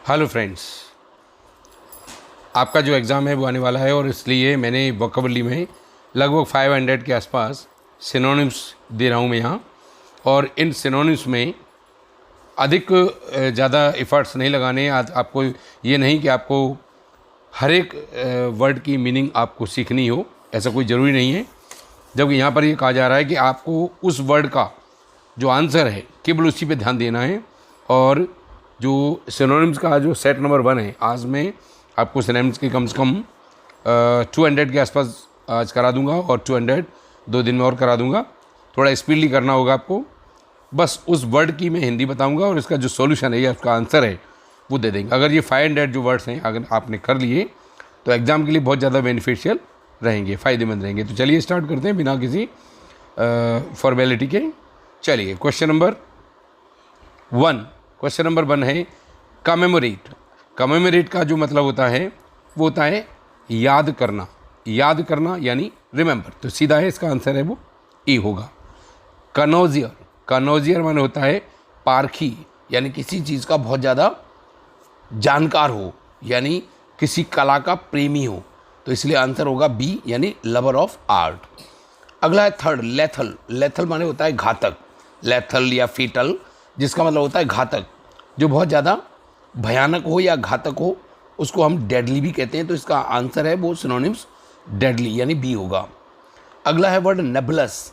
Hello friends, आपका जो exam है वो आने वाला है और इसलिए मैंने वोकेबुलरी में लगभग 500 के आसपास सिनोनिम्स दे रहा हूँ मैं यहाँ। और इन सिनोनिम्स में अधिक ज़्यादा एफर्ट्स नहीं लगाने। आपको ये नहीं कि आपको हर एक वर्ड की मीनिंग आपको सीखनी हो, ऐसा कोई ज़रूरी नहीं है। जबकि यहाँ पर ये कहा जा रहा है कि आपको उस वर्ड का जो आंसर है केवल उसी पे ध्यान देना है। और जो सिनोनिम्स का जो सेट नंबर 1 है, आज मैं आपको सिनोनिम्स के कम से कम 200 के आसपास आज करा दूंगा और 200 2 दिन में और करा दूंगा। थोड़ा स्पीडली करना होगा आपको। बस उस वर्ड की मैं हिंदी बताऊंगा और इसका जो सॉल्यूशन है या उसका आंसर है वो दे देंगे। अगर ये 500 जो वर्ड्स हैं अगर आपने कर लिए तो एग्ज़ाम के लिए बहुत ज़्यादा बेनिफिशियल रहेंगे, फ़ायदेमंद रहेंगे। तो चलिए स्टार्ट करते हैं बिना किसी फॉर्मेलिटी के। चलिए क्वेश्चन नंबर 1 है कमेमोरेट। कमेमोरेट का जो मतलब होता है वो होता है याद करना। याद करना यानी रिमेंबर, तो सीधा है इसका आंसर है वो ई होगा। कनोजियर, कनोजियर माने होता है पारखी, यानी किसी चीज़ का बहुत ज़्यादा जानकार हो, यानी किसी कला का प्रेमी हो, तो इसलिए आंसर होगा बी यानी लवर ऑफ आर्ट। अगला है थर्ड लेथल। लेथल माने होता है घातक। लेथल या फीटल जिसका मतलब होता है घातक, जो बहुत ज़्यादा भयानक हो या घातक हो उसको हम डेडली भी कहते हैं। तो इसका आंसर है वो सिनोनिम्स डेडली यानी बी होगा। अगला है वर्ड नेबुलस।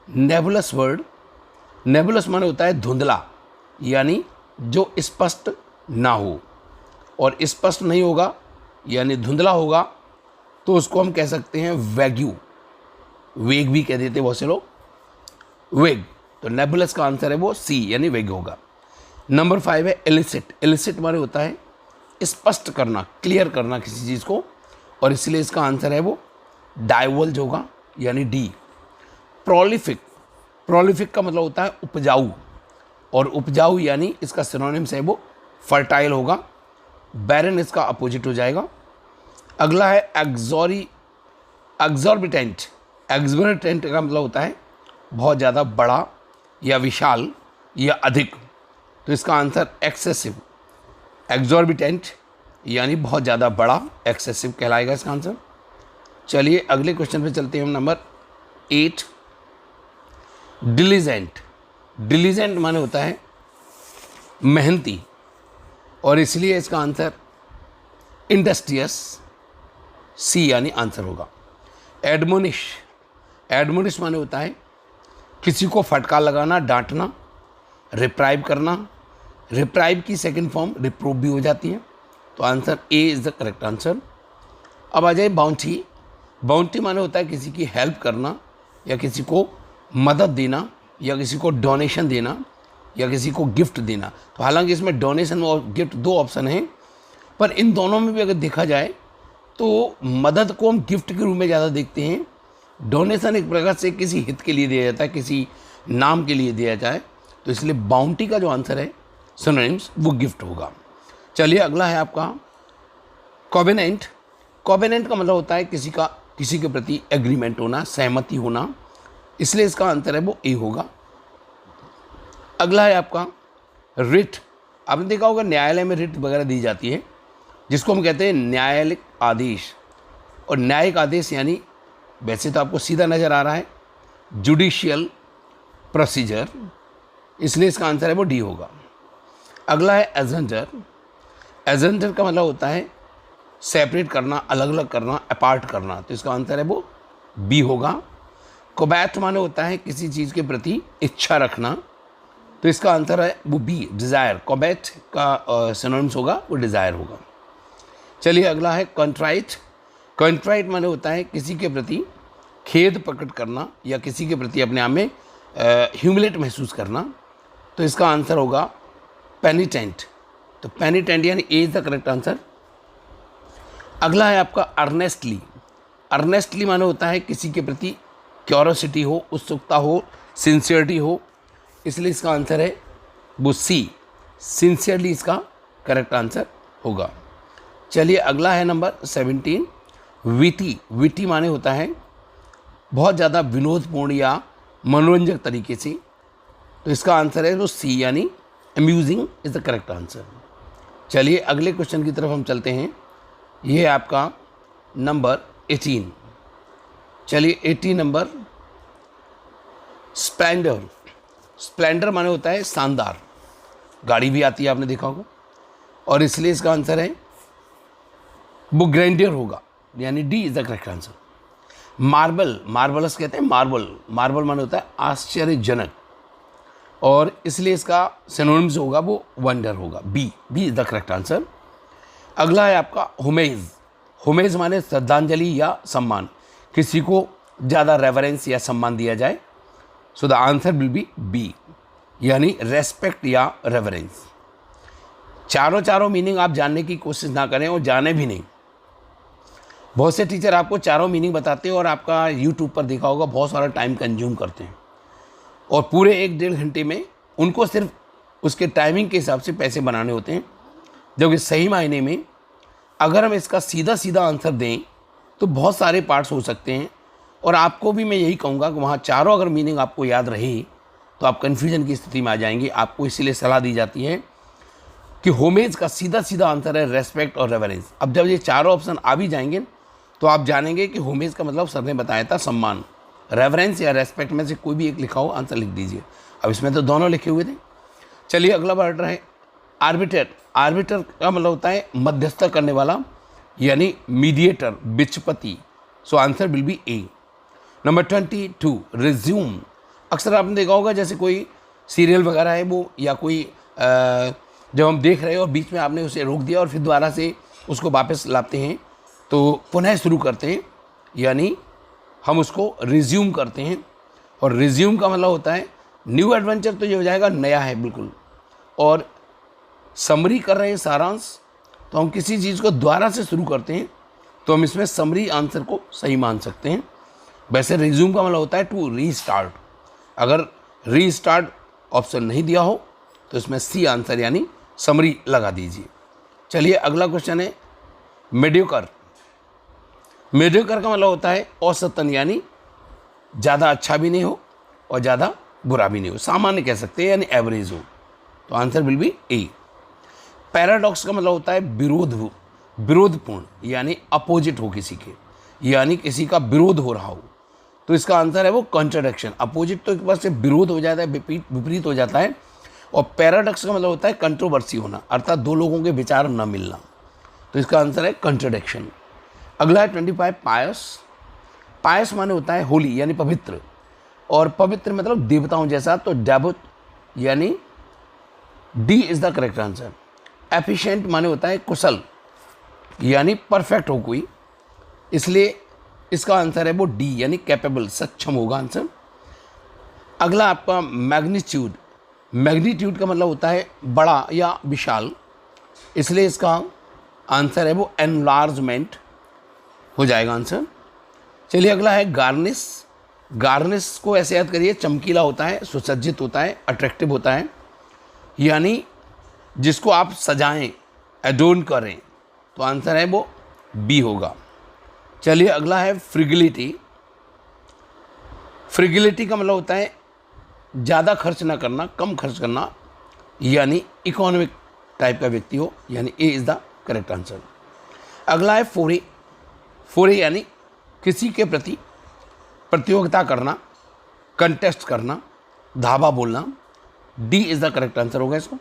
नेबुलस वर्ड, नेबुलस माने होता है धुंधला, यानी जो स्पष्ट ना हो। और स्पष्ट नहीं होगा यानी धुंधला होगा तो उसको हम कह सकते हैं वैग्यू, वेग भी कह देते बहुत से लोग, वेग। तो नेबुलस का आंसर है वो सी यानी वेग होगा। नंबर 5 है इलिसिट। इलिसिट माने होता है स्पष्ट करना, क्लियर करना किसी चीज़ को, और इसलिए इसका आंसर है वो डाइवल्ज होगा यानी डी। प्रोलिफिक। प्रोलिफिक का मतलब होता है उपजाऊ, और उपजाऊ यानी इसका सिनोनिम्स है वो फर्टाइल होगा। बैरन इसका अपोजिट हो जाएगा। अगला है एग्जॉर्बिटेंट। एग्जॉर्बिटेंट का मतलब होता है बहुत ज़्यादा बड़ा या विशाल या अधिक, तो इसका आंसर एक्सेसिव। एग्जॉर्बिटेंट यानी बहुत ज़्यादा बड़ा, एक्सेसिव कहलाएगा इसका आंसर। चलिए अगले क्वेश्चन पे चलते हैं हम। Number 8 diligent. डिलीजेंट माने होता है मेहनती, और इसलिए इसका आंसर इंडस्ट्रियस सी यानी आंसर होगा। एडमोनिश। एडमोनिश माने होता है किसी को फटकार लगाना, डांटना, रिप्राइव करना। रिप्राइव की सेकंड फॉर्म रिप्रूव भी हो जाती है, तो answer A is the correct answer. अब आ जाए बाउंटी। बाउंटी माने होता है किसी की हेल्प करना या किसी को मदद देना या किसी को डोनेशन देना या किसी को गिफ्ट देना। तो हालांकि इसमें डोनेशन और गिफ्ट दो ऑप्शन हैं, पर इन दोनों में भी अगर देखा जाए तो मदद को हम गिफ्ट के रूप में ज़्यादा देखते हैं। डोनेशन एक प्रकार से किसी हित के लिए दिया जाता है, किसी नाम के लिए दिया जाए, तो इसलिए बाउंटी का जो आंसर है सिनोनिम्स वो गिफ्ट होगा। चलिए अगला है आपका कॉवेनेंट। कॉवेनेंट का मतलब होता है किसी के प्रति एग्रीमेंट होना, सहमति होना, इसलिए इसका आंसर है वो ए होगा। अगला है आपका रिट। आपने देखा होगा न्यायालय में रिट वगैरह दी जाती है, जिसको हम कहते हैं न्यायालयिक आदेश। और न्यायिक आदेश यानी वैसे तो आपको सीधा नज़र आ रहा है जुडिशियल प्रोसीजर, इसलिए इसका आंसर है वो डी होगा। अगला है एजेंडर। एजेंडर का मतलब होता है सेपरेट करना, अलग अलग करना, अपार्ट करना, तो इसका आंसर है वो बी होगा। कोबैट माने होता है किसी चीज़ के प्रति इच्छा रखना, तो इसका आंसर है वो बी डिज़ायर। कोबैट का सिनोनिम्स होगा वो डिज़ायर होगा। चलिए अगला है कंट्राइट। कंट्राइट माने होता है किसी के प्रति खेद प्रकट करना या किसी के प्रति अपने आप में ह्यूमिलेट महसूस करना, तो इसका आंसर होगा पेनिटेंट। तो पेनिटेंट यानी ए इज द करेक्ट आंसर। अगला है आपका अर्नेस्टली। अर्नेस्टली माने होता है किसी के प्रति क्यूरोसिटी हो, उत्सुकता हो, सिंसियरिटी हो, इसलिए इसका आंसर है वो सी सिंसियरली इसका करेक्ट आंसर होगा। चलिए अगला है नंबर 17 विटी। विटी माने होता है बहुत ज़्यादा विनोदपूर्ण या मनोरंजक तरीके से, तो इसका आंसर है वो सी यानी amusing is the correct answer. चलिए अगले क्वेश्चन की तरफ हम चलते हैं। ये है आपका नंबर 18। चलिए 18 नंबर, स्प्लेंडर। स्प्लेंडर माने होता है शानदार, गाड़ी भी आती है, आपने देखा होगा, और इसलिए इसका आंसर है वो ग्रैंडियर होगा, यानी D is the correct answer. Marble, marbles कहते हैं, मार्बल, मार्बल माने होता है आश्चर्यजनक, और इसलिए इसका सिनोनिम्स होगा वो वंडर होगा, B is the correct answer. अगला है आपका हुमेज। हुमेज माने श्रद्धांजलि या सम्मान, किसी को ज़्यादा रेवरेंस या सम्मान दिया जाए। So the answer will be B, यानी रेस्पेक्ट या रेवरेंस। चारों मीनिंग आप जानने की कोशिश ना करें और जाने भी नहीं। बहुत से टीचर आपको चारों मीनिंग बताते हैं और आपका यूट्यूब पर देखा होगा बहुत सारा टाइम कंज्यूम करते हैं, और पूरे 1-1.5 घंटे में उनको सिर्फ उसके टाइमिंग के हिसाब से पैसे बनाने होते हैं। जबकि सही मायने में अगर हम इसका सीधा आंसर दें तो बहुत सारे पार्ट्स हो सकते हैं, और आपको भी मैं यही कहूँगा कि वहाँ चारों अगर मीनिंग आपको याद रहे तो आप कन्फ्यूजन की स्थिति में आ जाएंगे। आपको इसीलिए सलाह दी जाती है कि होमेज का सीधा आंसर है रेस्पेक्ट और रेवरेंस। अब जब ये चारों ऑप्शन आ भी जाएंगे तो आप जानेंगे कि होमेज का मतलब सर ने बताया था सम्मान, रेवरेंस या रेस्पेक्ट में से कोई भी एक लिखा हो, आंसर लिख दीजिए। अब इसमें तो दोनों लिखे हुए थे। चलिए अगला वर्ड है आर्बिटर। आर्बिटर का मतलब होता है मध्यस्थता करने वाला, यानी मीडिएटर, विचपति। So answer will be A. Number 22 resume. अक्सर आपने देखा होगा जैसे कोई सीरियल वगैरह है वो, या कोई जब हम देख रहे हो और बीच में आपने उसे रोक दिया और फिर दोबारा से उसको वापस लाते हैं तो पुनः शुरू करते हैं, यानी हम उसको रिज्यूम करते हैं। और रिज्यूम का मतलब होता है न्यू एडवेंचर, तो ये हो जाएगा नया है बिल्कुल। और समरी कर रहे हैं, सारांश, तो हम किसी चीज़ को दोबारा से शुरू करते हैं तो हम इसमें समरी आंसर को सही मान सकते हैं। वैसे रिज्यूम का मतलब होता है टू रीस्टार्ट। अगर रीस्टार्ट ऑप्शन नहीं दिया हो तो इसमें सी आंसर यानी समरी लगा दीजिए। चलिए अगला क्वेश्चन है मेडियोकर। मेडियोकर का मतलब होता है औसतन, यानी ज़्यादा अच्छा भी नहीं हो और ज़्यादा बुरा भी नहीं हो, सामान्य कह सकते हैं, यानी एवरेज हो। तो answer will be A. Paradox का मतलब होता है विरोधपूर्ण, यानी अपोजिट हो किसी के, यानी किसी का विरोध हो रहा हो। तो इसका आंसर है वो कॉन्ट्राडिक्शन। अपोजिट तो एक बार से विरोध हो जाता है, विपरीत हो जाता है, और पैराडॉक्स का मतलब होता है कंट्रोवर्सी होना, अर्थात दो लोगों के विचार न मिलना। तो इसका आंसर है कॉन्ट्राडिक्शन। अगला है 25 पायस। पायस माने होता है होली, यानी पवित्र, और पवित्र मतलब देवताओं जैसा, तो डेवोट यानी D is the correct answer. Efficient माने होता है कुशल, यानी परफेक्ट हो कोई, इसलिए इसका आंसर है वो डी, यानी कैपेबल, सक्षम होगा आंसर। अगला आपका मैग्नीट्यूड। मैग्नीट्यूड का मतलब होता है बड़ा या विशाल, इसलिए इसका आंसर है वो एनलार्जमेंट हो जाएगा आंसर। चलिए अगला है गार्निश। गार्निश को ऐसे याद करिए, चमकीला होता है, सुसज्जित होता है, अट्रैक्टिव होता है, यानी जिसको आप सजाएं, एडोन करें। तो आंसर है वो बी होगा। चलिए अगला है फ्रिगिलिटी। फ्रिगिलिटी का मतलब होता है ज़्यादा खर्च ना करना, कम खर्च करना, यानी इकोनॉमिक टाइप का व्यक्ति हो, यानी A is the correct answer. अगला है फोरे। फोरे यानी किसी के प्रति प्रतियोगिता करना, कंटेस्ट करना, धावा बोलना। D is the correct answer होगा इसको।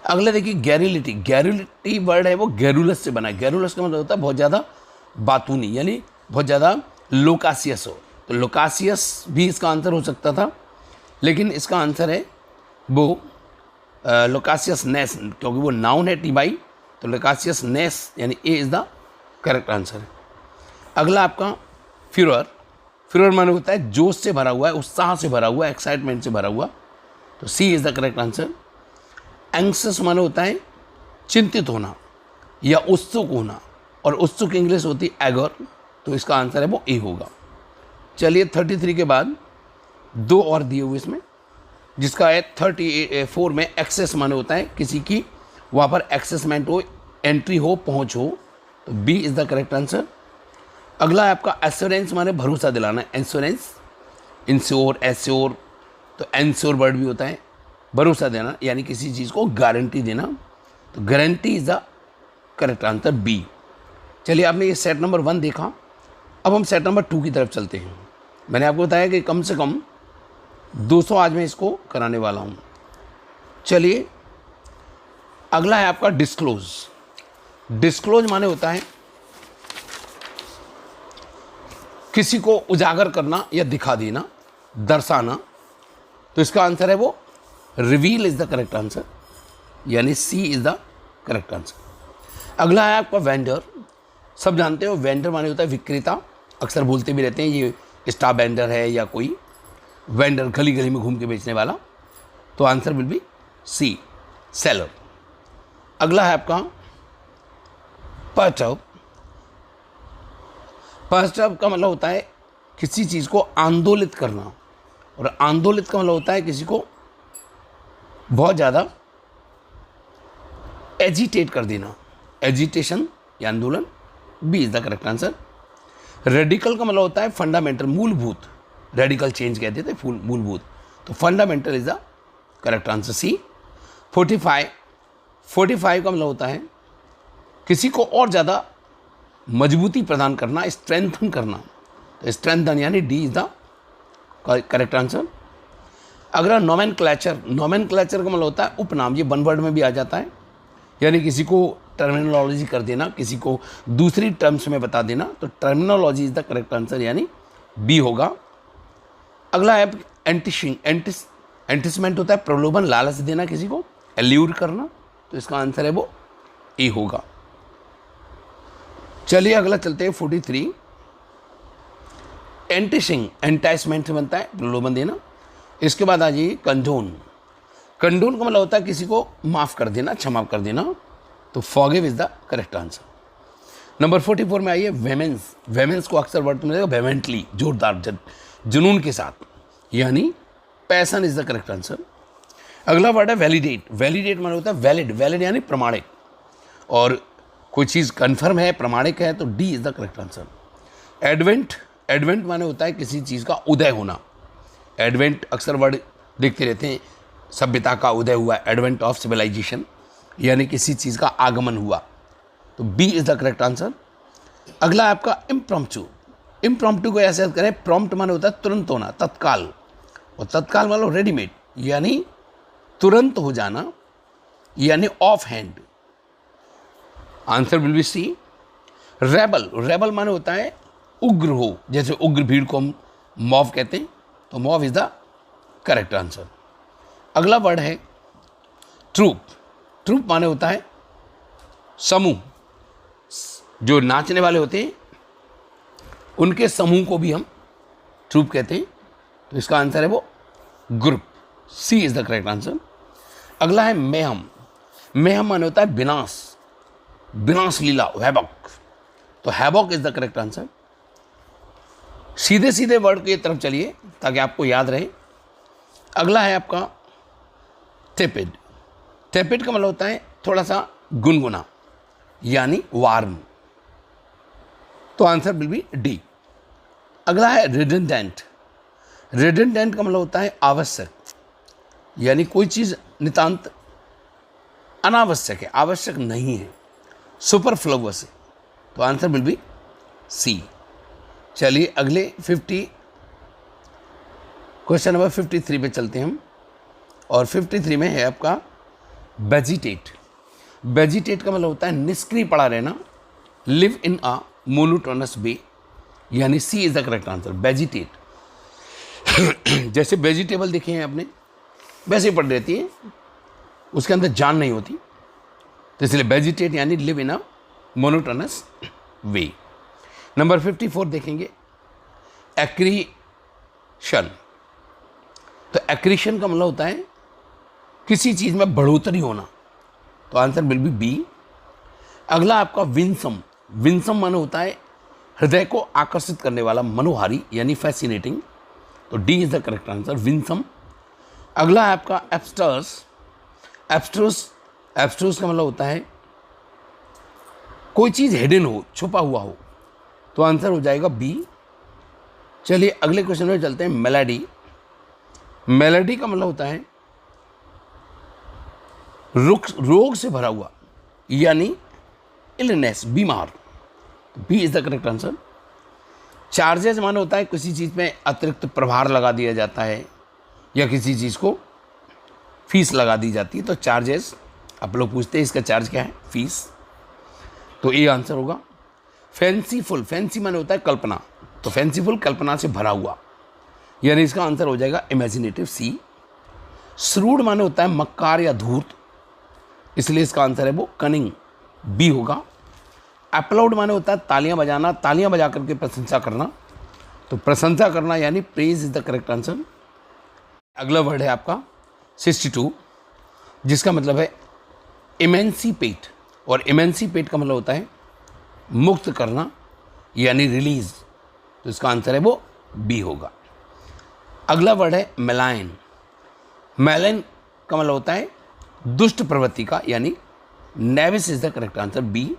अगले देखिए गैरुलिटी। गैरुलिटी वर्ड है वो गैरुलस से बना है। गैरुलस का मतलब होता है बहुत ज़्यादा बातूनी, यानी बहुत ज़्यादा लोकासियस हो। तो लोकासियस भी इसका आंसर हो सकता था, लेकिन इसका आंसर है वो लोकासियसनेस, क्योंकि वो नाउन है टी बाई, तो लोकासियसनेस यानी A is the correct answer है। अगला आपका फ्यूरर। फ्यूरर माने होता है जोश से भरा हुआ है, उत्साह से भरा हुआ है, एक्साइटमेंट से भरा हुआ, तो सी इज़ द करेक्ट आंसर। एंग्सियस माने होता है चिंतित होना या उत्सुक होना, और उत्सुक इंग्लिश होती है एगर, तो इसका आंसर है वो ए होगा। चलिए 33 के बाद दो और दिए हुए इसमें, जिसका है 34 में एक्सेस माने होता है किसी की वहाँ पर एक्सेसमेंट हो, एंट्री हो, पहुँच हो, तो B is the correct answer. अगला है आपका एश्योरेंस माने भरोसा दिलाना। इंश्योरेंस, इंश्योर, एश्योर, तो एंश्योर वर्ड भी होता है भरोसा देना, यानी किसी चीज़ को गारंटी देना। तो guarantee is the correct answer B. चलिए, आपने ये सेट नंबर 1 देखा। अब हम सेट नंबर 2 की तरफ चलते हैं। मैंने आपको बताया कि कम से कम 200 आज मैं इसको कराने वाला हूँ। चलिए, अगला है आपका डिस्क्लोज। डिस्क्लोज माने होता है किसी को उजागर करना या दिखा देना, दर्शाना। तो इसका आंसर है वो reveal is the correct answer, यानी C is the correct answer. अगला है आपका वेंडर। सब जानते हो वेंडर माने होता है विक्रेता। अक्सर बोलते भी रहते हैं ये स्टार वेंडर है या कोई वेंडर गली गली में घूम के बेचने वाला। तो answer will be C, seller. अगला है आपका पर्टर्ब। पर्टर्ब का मतलब होता है किसी चीज़ को आंदोलित करना, और आंदोलित का मतलब होता है किसी को बहुत ज़्यादा एजिटेट कर देना, एजिटेशन या आंदोलन। B is the correct answer. Radical का मतलब होता है फंडामेंटल, मूलभूत। रेडिकल चेंज कहते थे, मूलभूत। तो fundamental is the correct answer, C. 45 का मतलब होता है किसी को और ज़्यादा मजबूती प्रदान करना, स्ट्रेंथन करना। तो स्ट्रेंथन यानी D is the correct answer. अगला नोमेनक्लेचर। नोमेनक्लेचर का मतलब होता है उपनाम। ये वन वर्ड में भी आ जाता है, यानी किसी को टर्मिनोलॉजी कर देना, किसी को दूसरी टर्म्स में बता देना। तो terminology is the correct answer, यानी बी होगा। अगला है एंटिसमेंट होता है प्रलोभन, लालच देना किसी को, एल्यूर करना। तो इसका आंसर है वो ए होगा। चलिए अगला चलते हैं 43। एंटिशिंग, एंटाइसमेंट से बनता है प्रलोभन देना। इसके बाद आ जाइए कंडोन। कंडोन का मतलब होता है किसी को माफ़ कर देना, क्षमा कर देना। तो forgive is the correct answer. Number 44 में आइए वेमेंस। वेमेंस को अक्सर वर्ड में मिलेगा वेमेंटली, जोरदार, जुनून के साथ, यानी passion is the correct answer. अगला वर्ड है वैलिडेट। वैलिडेट माने होता है वैलिड। वैलिड यानी प्रमाणिक, और कोई चीज़ कन्फर्म है, प्रमाणिक है। तो D is the correct answer. Advent. Advent माने होता है किसी चीज़ का उदय होना। एडवेंट अक्सर वर्ड देखते रहते हैं, सभ्यता का उदय हुआ, एडवेंट ऑफ सिविलाइजेशन, यानी किसी चीज़ का आगमन हुआ। तो B is the correct answer. अगला है आपका इम्प्रॉम्प्टू। इम्प्रॉम्प्टू को ऐसे करें, प्रॉम्प्ट माने होता है तुरंत होना, तत्काल, और तत्काल मतलब रेडीमेड, यानी तुरंत हो जाना, यानी offhand. Answer will be C. Rebel. Rebel माने होता है उग्र हो, जैसे उग्र भीड़ को हम मॉब कहते हैं। तो mob is the correct answer. अगला वर्ड है ट्रूप। ट्रूप माने होता है समूह। जो नाचने वाले होते हैं उनके समूह को भी हम ट्रूप कहते हैं। तो इसका आंसर है वो group, C is the correct answer. अगला है मेहम। मेहम माने होता है विनाश, विनाश लीला, हैबॉक। तो हैबॉक इज द करेक्ट आंसर। सीधे सीधे वर्ड की तरफ चलिए ताकि आपको याद रहे। अगला है आपका टेपिड। टेपिड का मतलब होता है थोड़ा सा गुनगुना, यानी वार्म। तो आंसर विल बी डी। अगला है रिडंडेंट। रिडंडेंट का मतलब होता है आवश्यक, यानी कोई चीज़ नितांत अनावश्यक है, आवश्यक नहीं है, सुपरफ्लुअस है। तो आंसर विल बी सी। चलिए अगले क्वेश्चन नंबर 53 पे चलते हैं हम, और 53 में है आपका वेजिटेट। वेजिटेट का मतलब होता है निष्क्रिय पड़ा रहना, live in a monotonous way, यानी C is the correct answer, vegetate. जैसे वेजिटेबल देखे हैं आपने, वैसे ही पड़ रहती है, उसके अंदर जान नहीं होती। तो इसलिए वेजिटेट यानी live in a monotonous way. Number 54 देखेंगे एक्रीशन। तो एक्रीशन का मतलब होता है किसी चीज़ में बढ़ोतरी होना। तो आंसर विल बी बी। अगला आपका विंसम। विंसम माने होता है हृदय को आकर्षित करने वाला, मनोहारी, यानी फैसिनेटिंग। तो D is the correct answer, Winsome. अगला है आपका एब्स्टर्स। एब्स्ट्रूस। एब्स्ट्रूस का मतलब होता है कोई चीज़ हिडन हो, छुपा हुआ हो। तो आंसर हो जाएगा बी। चलिए अगले क्वेश्चन में चलते हैं मेलेडी। मेलेडी का मतलब होता है रोग से भरा हुआ, यानी इलनेस, बीमार, B is the correct answer. Charges माने होता है किसी चीज़ में अतिरिक्त प्रभार लगा दिया जाता है या किसी चीज़ को फीस लगा दी जाती है, तो चार्जेस, आप लोग पूछते हैं इसका चार्ज क्या है, फीस, तो ये आंसर होगा। फैंसीफुल, फैंसी माने होता है कल्पना, तो फैंसीफुल कल्पना से भरा हुआ, यानी इसका आंसर हो जाएगा इमेजिनेटिव, सी। श्रूड माने होता है मक्कार या धूर्त, इसलिए इसका आंसर है वो कनिंग, बी होगा। अपलाउड माने होता है तालियां बजाना, तालियां बजा करके प्रशंसा करना, तो प्रशंसा करना यानी praise is the correct answer. अगला वर्ड है आपका 62, जिसका मतलब है इमेंसिपेट, और इमेंसिपेट का मतलब होता है मुक्त करना यानी रिलीज, तो इसका आंसर है वो बी होगा। अगला वर्ड है मेलाइन। मेलाइन का मतलब होता है दुष्ट प्रवृत्ति का, यानी knavish is the correct answer, B.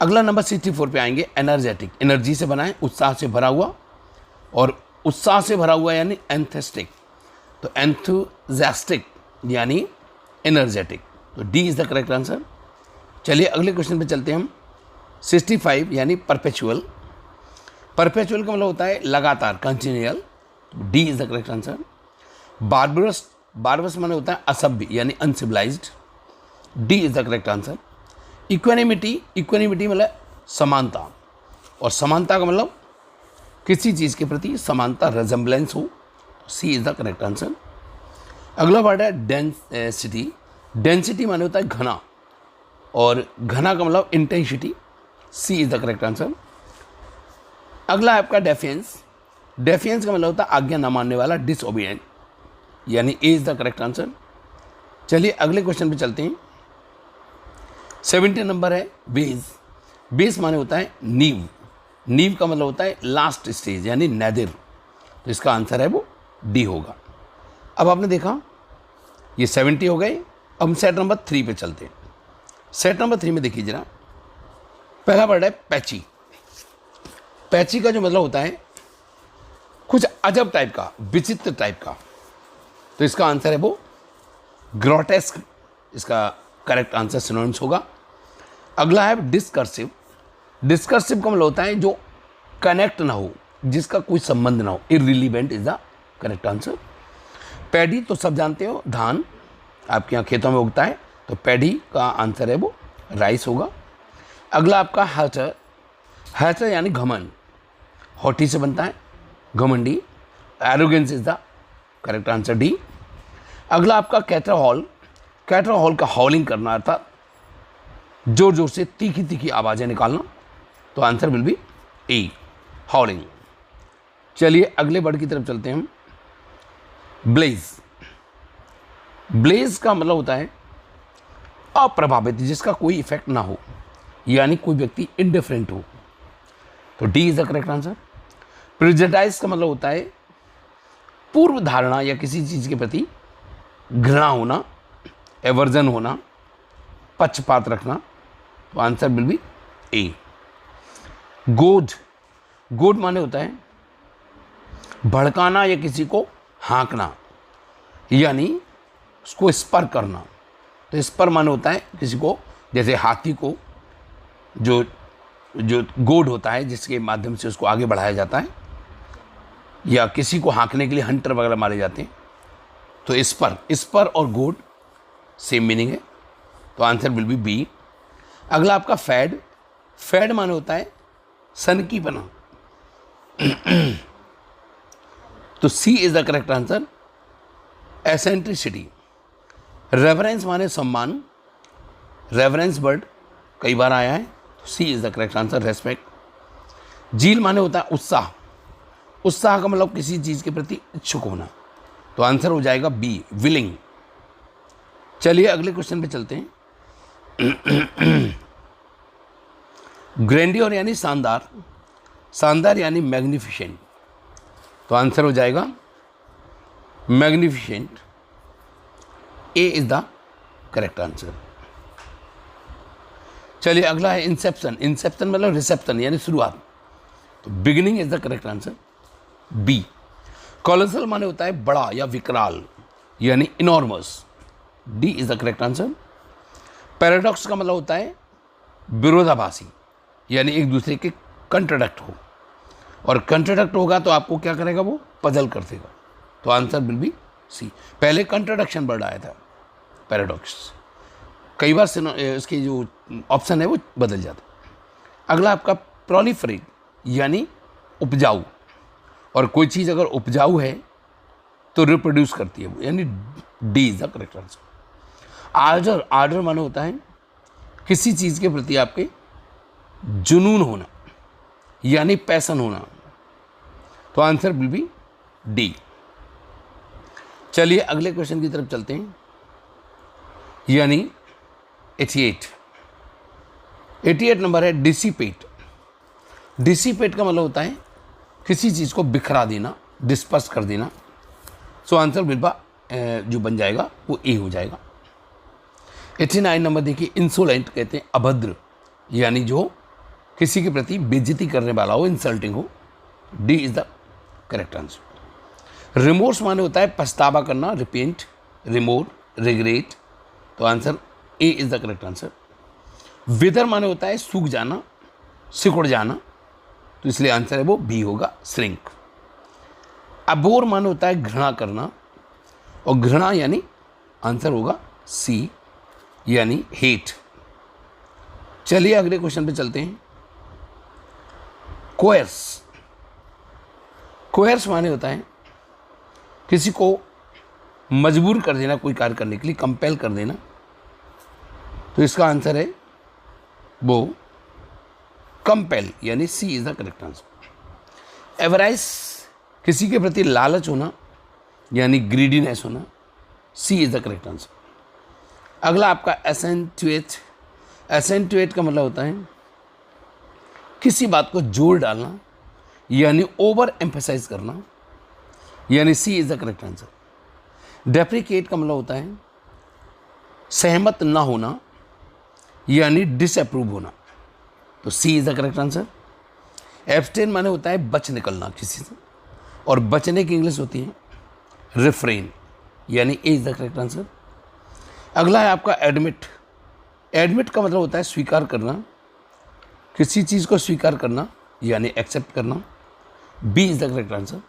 अगला नंबर 64 पे आएंगे, एनर्जेटिक, एनर्जी से बना है, उत्साह से भरा हुआ, और उत्साह से भरा हुआ यानी एंथेस्टिक, तो एंथुजियास्टिक यानी एनर्जेटिक, तो D is the correct answer. चलिए अगले क्वेश्चन पे चलते हैं हम। 65 यानी परपेचुअल, परपेचुअल का मतलब होता है लगातार, continual, D is the correct answer. बार्बरस, बार्बरस माने होता है असभ्य यानी uncivilised, D is the correct answer. Equanimity, equanimity मतलब समानता, और समानता का मतलब किसी चीज़ के प्रति समानता, रेजेंबलेंस हो, C is the correct answer. अगला वर्ड है डेंसिटी। डेंसिटी माने होता है घना, और घना का मतलब intensity, C is the correct answer. अगला है आपका डेफियंस। डेफियंस का मतलब होता है आज्ञा न मानने वाला, डिसओबिडेंट, यानी ए इज द करेक्ट आंसर। चलिए अगले क्वेश्चन पे चलते हैं। 70 नंबर है बेस। बेस माने होता है नींव, नींव का मतलब होता है लास्ट स्टेज यानी नैदिर, तो इसका आंसर है वो डी होगा। अब आपने देखा ये 70 हो गए, अब हम सेट नंबर 3 पे चलते हैं। सेट नंबर 3 में देखिए जरा, पहला वर्ड है पैची। पैची का जो मतलब होता है कुछ अजब टाइप का, विचित्र टाइप का, तो इसका आंसर है वो ग्रोटेस्क, इसका करेक्ट आंसर सिनोनिम्स होगा। अगला है डिस्कर्सिव। डिस्कर्सिव का मतलब होता है जो कनेक्ट ना हो, जिसका कोई संबंध ना हो, irrelevant is the correct answer. Paddy तो सब जानते हो, धान आपके यहाँ खेतों में उगता है, तो पैडी का आंसर है वो राइस होगा। अगला आपका हैटर। हैटर यानी घमंड, हॉटी से बनता है, घमंडी, arrogance is the correct answer, D. अगला आपका कैटरहॉल। कैटरहॉल का हॉलिंग करना अर्थात जोर जोर से तीखी तीखी आवाज़ें निकालना, तो आंसर विल बी ए, हॉलिंग। चलिए अगले वर्ड की तरफ चलते हैं हम। ब्लेज। ब्लेज का मतलब होता है अप्रभावित, जिसका कोई इफेक्ट ना हो, यानी कोई व्यक्ति इंडिफरेंट हो, तो D is the correct answer. Prejudice का मतलब होता है पूर्व धारणा या किसी चीज़ के प्रति घृणा होना, एवर्जन होना, पक्षपात रखना, तो आंसर विल बी ए। गोड। गोड माने होता है भड़काना या किसी को हाँकना, यानी उसको स्पर करना, तो स्पर माने होता है किसी को, जैसे हाथी को जो गोड होता है जिसके माध्यम से उसको आगे बढ़ाया जाता है, या किसी को हाँकने के लिए हंटर वगैरह मारे जाते हैं, तो स्पर और गोड सेम मीनिंग है, तो आंसर विल बी बी। अगला आपका फैड। फैड माने होता है सनकीपना, तो C is the correct answer, eccentricity. Reverence माने सम्मान, रेवरेंस वर्ड कई बार आया है, तो C is the correct answer, respect. Zeal माने होता है उत्साह। उत्साह का मतलब किसी चीज़ के प्रति इच्छुक होना, तो आंसर हो जाएगा बी, विलिंग। चलिए अगले क्वेश्चन पे चलते हैं। ग्रैंडियर यानी शानदार, शानदार यानी मैग्निफिसेंट, तो आंसर हो जाएगा magnificent, A is the correct answer. चलिए अगला है इंसेप्शन। इंसेप्शन मतलब रिसेप्शन यानी शुरुआत, तो beginning is the correct answer, B. Colossal माने होता है बड़ा या विकराल, यानी enormous, D is the correct answer. Paradox का मतलब होता है विरोधाभासी, यानी एक दूसरे के कंट्राडिक्ट हो, और कंट्राडिक्ट होगा तो आपको क्या करेगा, वो पजल कर देगा। तो आंसर विल बी सी। पहले कंट्राडिक्शन वर्ड आया था पैराडॉक्स, कई बार इसके जो ऑप्शन है वो बदल जाता है। अगला आपका प्रोलिफरेट, यानी उपजाऊ, और कोई चीज़ अगर उपजाऊ है तो रिप्रोड्यूस करती है वो, यानी D is the correct answer. Order, order माने होता है किसी चीज़ के प्रति आपके जुनून होना, यानी पैसन होना। तो आंसर विल बी डी। चलिए अगले क्वेश्चन की तरफ चलते हैं, यानी 88 नंबर है डिसिपेट। डिसिपेट का मतलब होता है किसी चीज़ को बिखरा देना, डिस्पर्स कर देना। सो आंसर बिल्बा जो बन जाएगा वो ए हो जाएगा। 89 नंबर देखिए, इंसोलेंट कहते हैं अभद्र, यानी जो किसी के प्रति बेइज्जती करने वाला हो, इंसल्टिंग हो। D is the correct answer. Remorse माने होता है पछतावा करना, रिपेंट, रिमोर, रिग्रेट। तो answer A is the correct answer. Wither माने होता है सूख जाना, सिकुड़ जाना, तो इसलिए आंसर है वो बी होगा, श्रिंक। अबोर माने होता है घृणा करना, और घृणा यानी आंसर होगा सी, यानी हेट। चलिए अगले क्वेश्चन पे चलते हैं। कोयर्स, कोयर्स माने होता है किसी को मजबूर कर देना कोई कार्य करने के लिए, कंपेल कर देना। तो इसका आंसर है वो कंपेल, यानी C is the correct answer. एवराइज, किसी के प्रति लालच होना, यानी ग्रीडीनेस होना। सी इज द करेक्ट आंसर। अगला आपका एसेंटुएट। एसेंटुएट का मतलब होता है किसी बात को जोर डालना, यानी ओवर एम्फेसाइज करना, यानी C is the correct answer. Deprecate का मतलब होता है सहमत ना होना, यानी डिसअप्रूव होना। तो C is the correct answer. Abstain माने होता है बच निकलना किसी से, और बचने की इंग्लिश होती है रिफ्रेन, यानी ए इज द करेक्ट आंसर। अगला है आपका एडमिट। एडमिट का मतलब होता है स्वीकार करना, किसी चीज़ को स्वीकार करना, यानी एक्सेप्ट करना। B is the correct answer.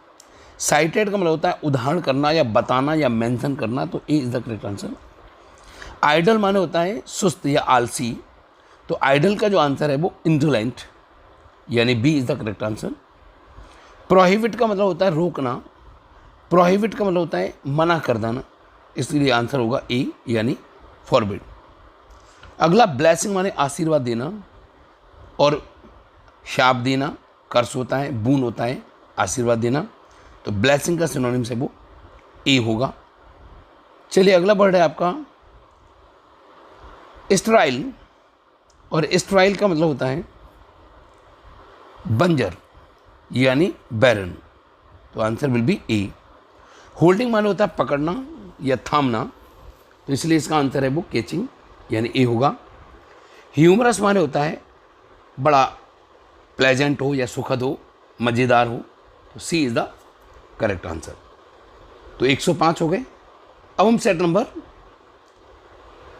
Cited का मतलब होता है उदाहरण करना या बताना या मेंशन करना, तो A is the correct answer. Idle माने होता है सुस्त या आलसी, तो आइडल का जो आंसर है वो इंडोलेंट, यानी B is the correct answer. Prohibit का मतलब होता है रोकना, प्रोहिबिट का मतलब होता है मना कर देना, इसलिए आंसर होगा ए, यानी फॉरबिड। अगला ब्लेसिंग माने आशीर्वाद देना, और शाप देना कर्स होता है, बून होता है आशीर्वाद देना। तो ब्लेसिंग का सिनोनिम्स है वो ए होगा। चलिए अगला वर्ड है आपका स्ट्राइल, और स्ट्राइल का मतलब होता है बंजर, यानी बैरन। तो answer will be A. Holding माने होता है पकड़ना या थामना, तो इसलिए इसका आंसर है वो कैचिंग, यानी ए होगा। ह्यूमरस माने होता है बड़ा प्लेजेंट हो या सुखद हो, मज़ेदार हो, तो सी इज़ द करेक्ट आंसर। तो 105 हो गए। अब हम सेट नंबर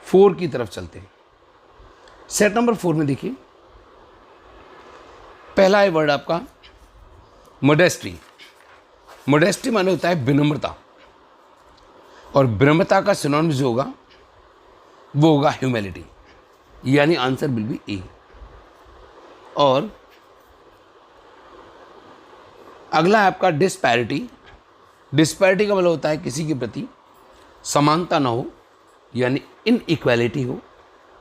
4 की तरफ चलते हैं। सेट नंबर 4 में देखिए, पहला है वर्ड आपका मोडेस्टी। मोडेस्टी माने होता है विनम्रता, और विनम्रता का सिनोनिम जो होगा वो होगा ह्यूमिलिटी, यानी आंसर विल बी ए। और अगला है आपका डिस्पैरिटी। डिस्पैरिटी का मतलब होता है किसी के प्रति समानता ना हो, यानी इनइक्वालिटी हो।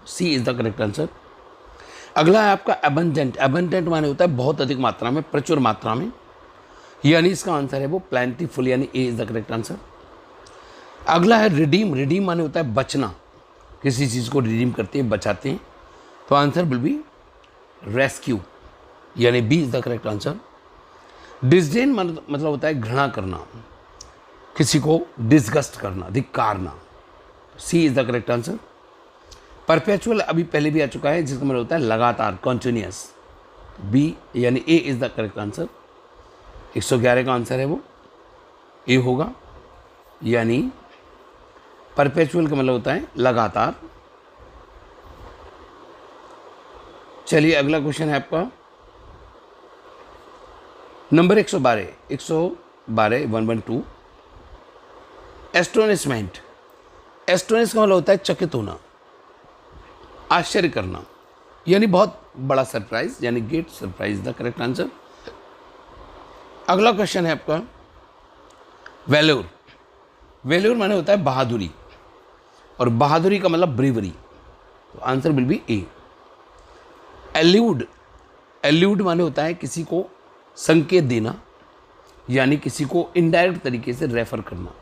C is the correct answer. अगला है आपका अबंडेंट। अबंडेंट माने होता है बहुत अधिक मात्रा में, प्रचुर मात्रा में, यानी इसका आंसर है वो प्लेंटीफुल, यानी ए इज द करेक्ट आंसर। अगला है रिडीम। रिडीम माने होता है बचना, किसी चीज़ को रिडीम करते हैं, बचाते हैं। तो आंसर विल बी रेस्क्यू, यानी B is the correct answer. Disdain मतलब होता है घृणा करना, किसी को डिसगस्ट करना, धिक्कारना। C is the correct answer. Perpetual अभी पहले भी आ चुका है, जिसका मतलब होता है लगातार, कॉन्टिन्यूस। बी यानी ए इज द करेक्ट आंसर। 111 का आंसर है वो ए होगा, यानी परपेचुअल का मतलब होता है लगातार, चलिए अगला क्वेश्चन है आपका नंबर 112 112 एस्टोनिशमेंट। एस्टोनिश का मतलब होता है चकित होना, आश्चर्य करना, यानी बहुत बड़ा सरप्राइज, यानी get surprise the correct answer. अगला क्वेश्चन है आपका वैल्योर। वैल्योर माने होता है बहादुरी, और बहादुरी का मतलब ब्रेवरी, तो answer will be A. Allude, allude माने होता है किसी को संकेत देना, यानी किसी को इनडायरेक्ट तरीके से रेफर करना,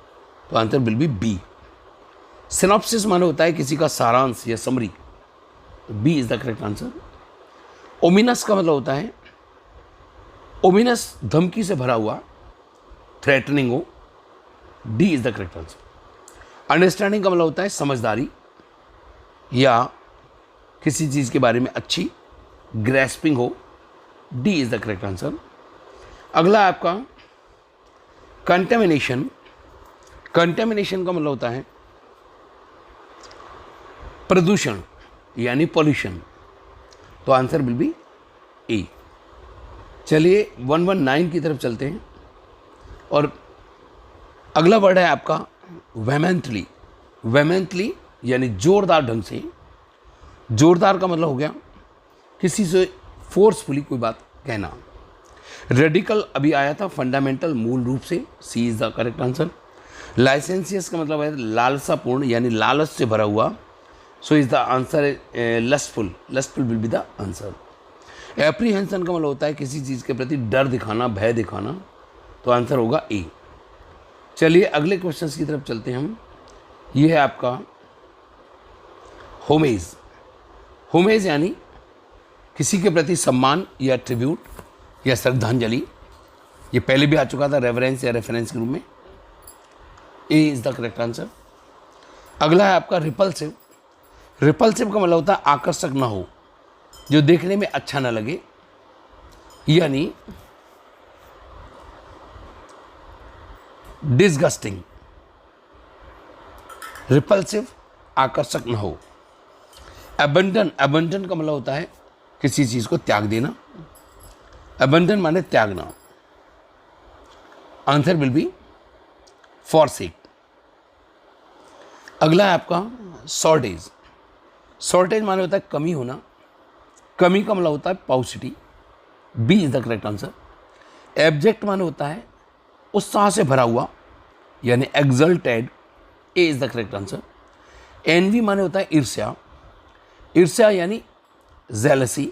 तो answer will be B. Synopsis माने होता है किसी का सारांश या समरी, तो B is the correct answer. Ominous का मतलब होता है, ओमिनस धमकी से भरा हुआ, थ्रेटनिंग हो, D is the correct answer. Understanding का मतलब होता है समझदारी या किसी चीज़ के बारे में अच्छी ग्रेस्पिंग हो, D is the correct answer. अगला है आपका कंटेमिनेशन। कंटेमिनेशन का मतलब होता है प्रदूषण यानी पॉल्यूशन, तो आंसर विल बी ए। चलिए 119 की तरफ चलते हैं, और अगला वर्ड है आपका वेमेंटली। वेमेंटली यानी जोरदार ढंग से। जोरदार का मतलब हो गया किसी से फोर्सफुली कोई बात कहना। रेडिकल अभी आया था, फंडामेंटल मूल रूप से, सी इज द करेक्ट आंसर। लाइसेंसियस का मतलब है लालसापूर्ण यानी लालच से भरा हुआ, so is the answer lustful, lustful will be the answer. Apprehension का मतलब होता है किसी चीज़ के प्रति डर दिखाना, भय दिखाना, तो आंसर होगा ए। चलिए अगले क्वेश्चन की तरफ चलते हैं हम। ये है आपका होमेज। होमेज यानी किसी के प्रति सम्मान या ट्रिब्यूट या श्रद्धांजलि, ये पहले भी आ चुका था रेफरेंस या रेफरेंस के रूप में, ए इज द करेक्ट आंसर। अगला है आपका रिपल्सिव। रिपल्सिव का मतलब होता है आकर्षक ना हो, जो देखने में अच्छा ना लगे, यानी डिसगस्टिंग। रिपल्सिव आकर्षक ना हो। अबंडन, अबंडन का मतलब होता है किसी चीज को त्याग देना। अबंडन माने त्यागना, आंसर विल बी फॉरसेक। अगला है आपका शॉर्टेज। शॉर्टेज माने होता है कमी होना। कमी का मतलब होता है paucity, B is the correct answer. Abject माने होता है उत्साह से भरा हुआ, यानी exalted, A is the correct answer. Envy माने होता है ईर्ष्या। ईर्ष्या यानी jealousy,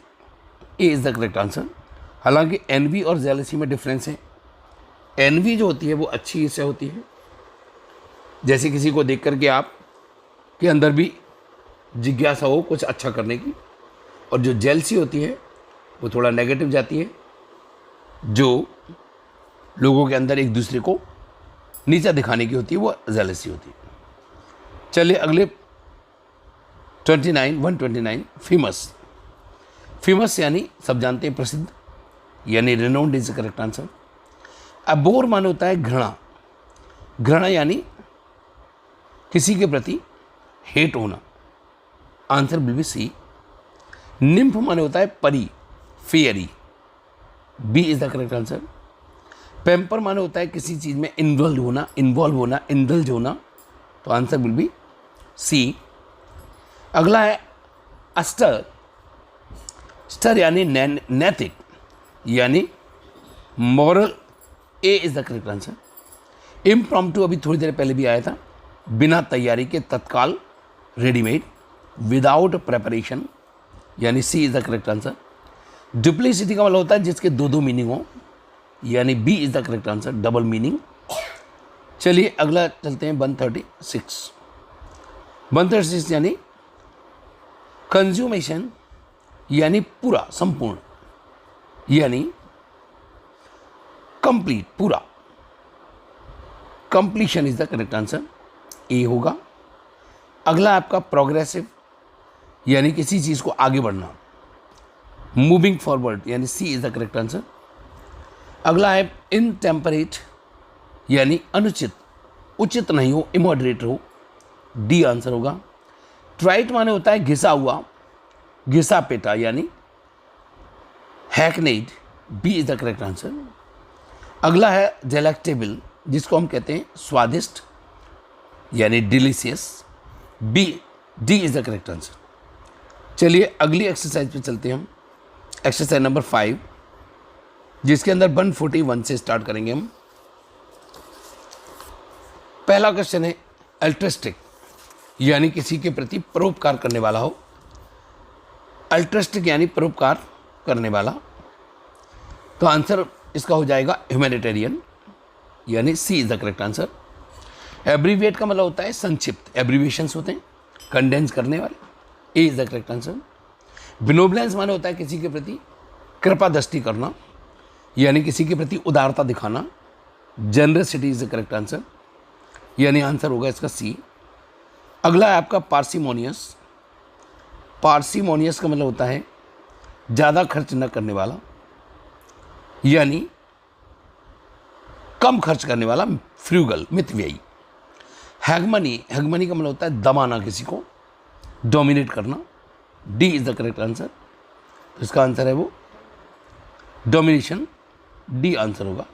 A is the correct answer. हालांकि एनवी और जेलसी में डिफरेंस है। एनवी जो होती है वो अच्छी ईर्ष्या होती है, जैसे किसी को देख करके आप के अंदर भी जिज्ञासा हो कुछ अच्छा करने की, और जो जेलसी होती है वो थोड़ा नेगेटिव जाती है, जो लोगों के अंदर एक दूसरे को नीचा दिखाने की होती है, वो जेलसी होती है। चलिए अगले 129 फेमस। फेमस यानी सब जानते हैं प्रसिद्ध, यानी renowned is the correct answer. Abhor माने होता है घृणा। घृणा यानी किसी के प्रति हेट होना, answer will be C. Nymph माने होता है परी, fairy, B is the correct answer. Pamper माने होता है किसी चीज में इन्वॉल्व होना, इंडल्ज होना, तो आंसर विल बी सी। अगला है अस्टर। स्टर यानी नैतिक, यानी moral, A is the correct answer. Impromptu अभी थोड़ी देर पहले भी आया था, बिना तैयारी के तत्काल, रेडीमेड, विदाउट प्रेपरेशन, यानी C is the correct answer. Duplicity का मतलब होता है जिसके दो मीनिंग हो, यानी B is the correct answer, double meaning. चलिए अगला चलते हैं 136। 136 यानी कंज्यूमेशन, यानी पूरा, संपूर्ण, यानी कंप्लीट, पूरा। Completion is the correct answer, A होगा। अगला आपका प्रोग्रेसिव, यानी किसी चीज को आगे बढ़ना, मूविंग फॉरवर्ड, यानी C is the correct answer. अगला है इनटेम्परेट, यानी अनुचित, उचित नहीं हो, इमॉडरेट हो, डी आंसर होगा। ट्राइट माने होता है घिसा हुआ, घिसा पेटा, यानी hackneyed, B is the correct answer. अगला है डेलेक्टेबल, जिसको हम कहते हैं स्वादिष्ट यानी delicious, B, D is the correct answer. चलिए अगली एक्सरसाइज पे चलते हैं हम, एक्सरसाइज नंबर 5, जिसके अंदर 141 से स्टार्ट करेंगे हम। पहला क्वेश्चन है अल्ट्रिस्टिक, यानी किसी के प्रति परोपकार करने वाला हो। अल्ट्रिस्टिक यानी परोपकार करने वाला, तो आंसर इसका हो जाएगा ह्यूमैनिटेरियन, यानी C is the correct answer. Abbreviate का मतलब होता है संक्षिप्त, एब्रीविएशंस होते हैं कंडेंस करने वाले, ए इज द करेक्ट आंसर। बिनोबलेंस माने होता है किसी के प्रति कृपा दृष्टि करना, यानी किसी के प्रति उदारता दिखाना, generosity is the correct answer, यानी आंसर होगा इसका सी। अगला है आपका पार्सिमोनियस। पार्सिमोनियस का मतलब होता है ज़्यादा खर्च न करने वाला, यानी कम खर्च करने वाला, फ्रूगल, मितव्ययी। हैगमनी, हैगमनी का मतलब होता है दबाना, किसी को डोमिनेट करना, D is the correct answer. तो इसका आंसर है वो डोमिनेशन, डी आंसर होगा।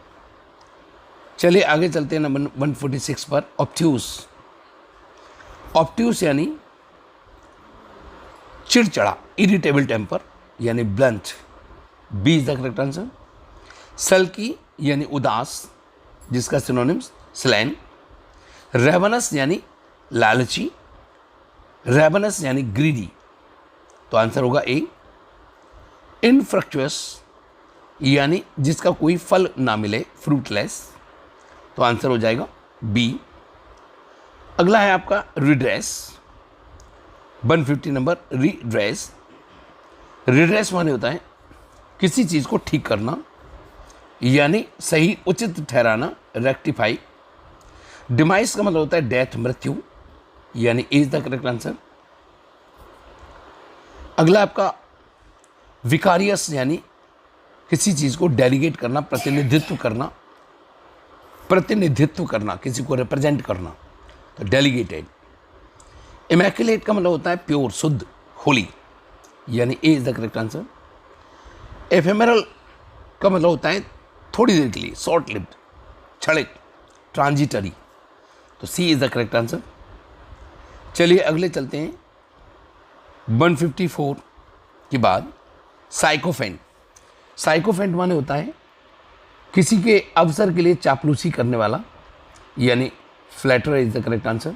चलिए आगे चलते हैं नंबर 146 पर, ऑब्ट्यूस। ऑब्ट्यूस यानी चिड़चिड़ा, इरिटेबल टेम्पर, यानी blunt, B is the correct answer. Sulky यानी उदास, जिसका सिनोनिम्स स्लैन। रेवनस यानी लालची, रेवनस यानी ग्रीडी, तो आंसर होगा ए। इनफ्रक्चुअस यानी जिसका कोई फल ना मिले, फ्रूटलेस, तो आंसर हो जाएगा बी। अगला है आपका रिड्रेस, 150 नंबर, रिड्रेस। रिड्रेस माने होता है किसी चीज़ को ठीक करना, यानी सही उचित ठहराना, रेक्टिफाई। डिमाइस का मतलब होता है डेथ, मृत्यु, यानी इज द करेक्ट आंसर। अगला आपका विकारियस, यानी किसी चीज़ को डेलीगेट करना, प्रतिनिधित्व करना, प्रतिनिधित्व करना, किसी को रिप्रेजेंट करना, तो डेलीगेटेड। इमैक्युलेट का मतलब होता है प्योर, शुद्ध, होली, यानी ए इज द करेक्ट आंसर। एफेमेरल का मतलब होता है थोड़ी देर के लिए, शॉर्ट लिव्ड, क्षणिक, ट्रांजिटरी, तो C is the correct answer. चलिए अगले चलते हैं 154 के बाद, साइकोफेंट। साइकोफेंट माने होता है किसी के अवसर के लिए चापलूसी करने वाला, यानी flatterer is the correct answer.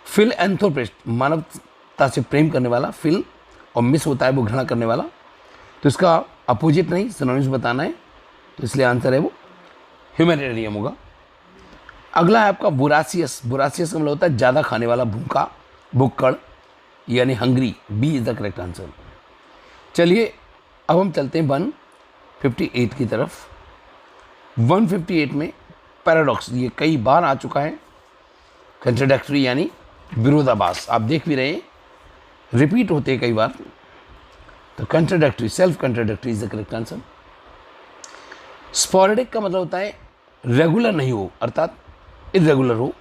Philanthropist, मानवता से प्रेम करने वाला, फिल, और मिस होता है वो घृणा करने वाला, तो इसका अपोजिट नहीं, सिनोनिम्स बताना है, तो इसलिए आंसर है वो ह्यूमैनिटेरियन होगा। अगला है आपका बुरासियस। बुरासियस का मतलब होता है ज़्यादा खाने वाला, भूखा, भुक्कड़, यानी hungry, B is the correct answer. चलिए अब हम चलते हैं 158 की तरफ। 158 में पैराडॉक्स, ये कई बार आ चुका है, कंट्राडिक्टरी यानी विरोधाभास, आप देख भी रहे हैं, रिपीट होते हैं कई बार, तो contradictory, self contradictory is the correct answer. Sporadic का मतलब होता है रेगुलर नहीं हो, अर्थात इरेगुलर हो,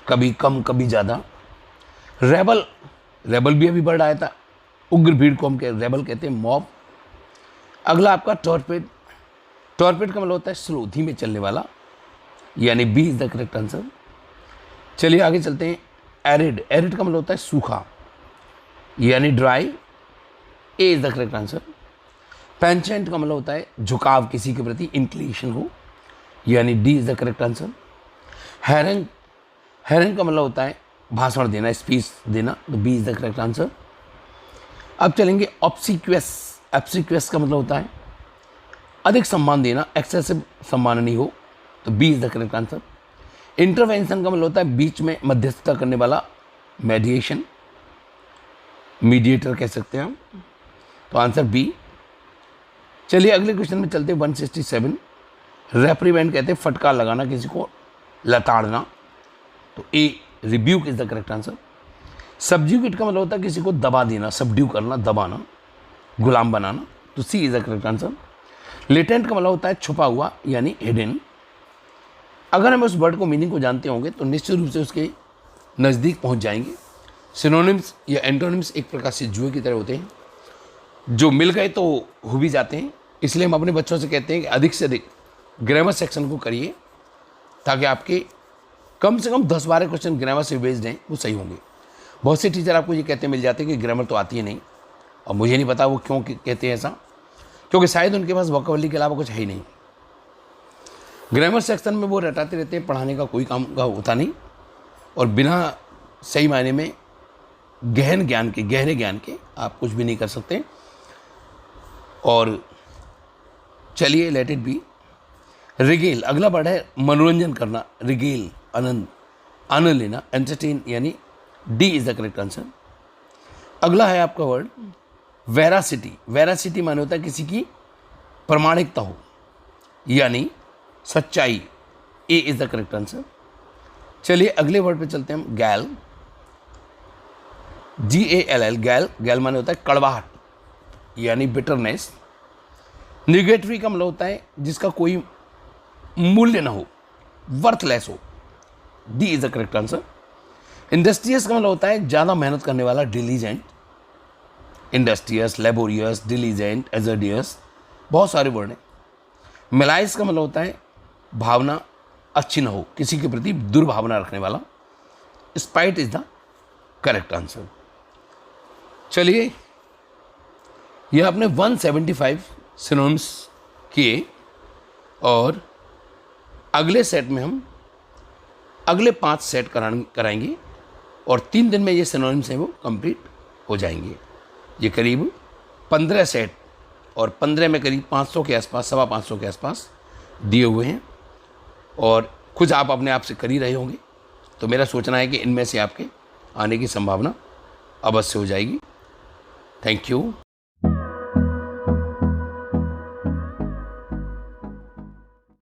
कभी कम कभी ज़्यादा। रेबल, रेबल भी अभी वर्ड आया था, उग्र भीड़ को हम रेबल कहते हैं, मॉब। अगला आपका टॉर्पेड। टॉर्पेड का मतलब होता है स्लो, धीमे चलने वाला, यानी B is the correct answer. चलिए आगे चलते हैं। एरिड, एरिड का मतलब होता है सूखा, यानी dry, A is the correct answer. Penchant का मतलब होता है झुकाव, किसी के प्रति इंक्लिनेशन हो, यानी D is the correct answer. Harangue, harangue का मतलब होता है भाषण देना, स्पीच देना, तो B is the correct answer. अब चलेंगे ऑब्सिक्वस। ऑब्सिक्वस का मतलब होता है अधिक सम्मान देना, एक्सेसिव सम्मान नहीं हो, तो B is the correct answer. Intervention का मतलब होता है बीच में मध्यस्थता करने वाला, मेडिएशन, मीडिएटर कह सकते हैं हम, तो आंसर बी। चलिए अगले क्वेश्चन में चलते हैं 167। रेप्रीमेंड कहते हैं फटकार लगाना, किसी को लताड़ना, तो A, rebuke is the correct answer. Subjugate का मतलब होता है किसी को दबा देना, सबड्यू करना, दबाना, गुलाम बनाना, तो C is the correct answer. Latent का मतलब होता है छुपा हुआ, यानी हिडन। अगर हम उस वर्ड को मीनिंग को जानते होंगे तो निश्चित रूप से उसके नज़दीक पहुंच जाएंगे। सिनोनिम्स या एंटोनिम्स एक प्रकार से जुए की तरह होते हैं, जो मिल गए तो हो भी जाते हैं, इसलिए हम अपने बच्चों से कहते हैं कि अधिक से अधिक ग्रामर सेक्शन को करिए, ताकि आपके कम से कम 10-12 क्वेश्चन ग्रामर से बेस्ड हैं वो सही होंगे। बहुत से टीचर आपको ये कहते मिल जाते हैं कि ग्रामर तो आती है नहीं, और मुझे नहीं पता वो क्यों कहते हैं ऐसा, क्योंकि शायद उनके पास वोकैबुलरी के अलावा कुछ है ही नहीं। ग्रामर सेक्शन में वो रटाते रहते हैं, पढ़ाने का कोई काम का होता नहीं, और बिना सही मायने में गहरे ज्ञान के आप कुछ भी नहीं कर सकते। और चलिए, लेट इट बी। रिगेल, अगला वर्ड है मनोरंजन करना, रिगेल, आनंद लेना, एंटरटेन, यानी D is the correct answer. अगला है आपका वर्ड वेरासिटी। वेरासिटी माने होता है किसी की प्रामाणिकता हो, यानी सच्चाई, ए इज द करेक्ट आंसर। चलिए अगले वर्ड पे चलते हैं हम, गैल, GALL, गैल। गैल माने होता है कड़वाहट, यानी बिटरनेस। निगेटरी का मतलब होता है जिसका कोई मूल्य ना हो, वर्थलेस हो, D is the correct answer. Industrious का मतलब होता है ज़्यादा मेहनत करने वाला, डिलीजेंट। इंडस्ट्रियस, लेबोरियस, डिलीजेंट, एजर्डियस, बहुत सारे वर्ड हैं। मिलाइस का मतलब होता है भावना अच्छी ना हो, किसी के प्रति दुर्भावना रखने वाला। Spite is the correct answer. चलिए, यह आपने 175 सिनोनिम्स किए, और अगले सेट में हम अगले 5 सेट कराएंगे, और 3 दिन में ये सिनोनिम्स हैं वो कंप्लीट हो जाएंगे। ये करीब 15 सेट, और 15 में करीब 500 के आसपास, 550 के आसपास दिए हुए हैं, और कुछ आप अपने आप से कर ही रहे होंगे। तो मेरा सोचना है कि इनमें से आपके आने की संभावना अवश्य हो जाएगी। Thank you.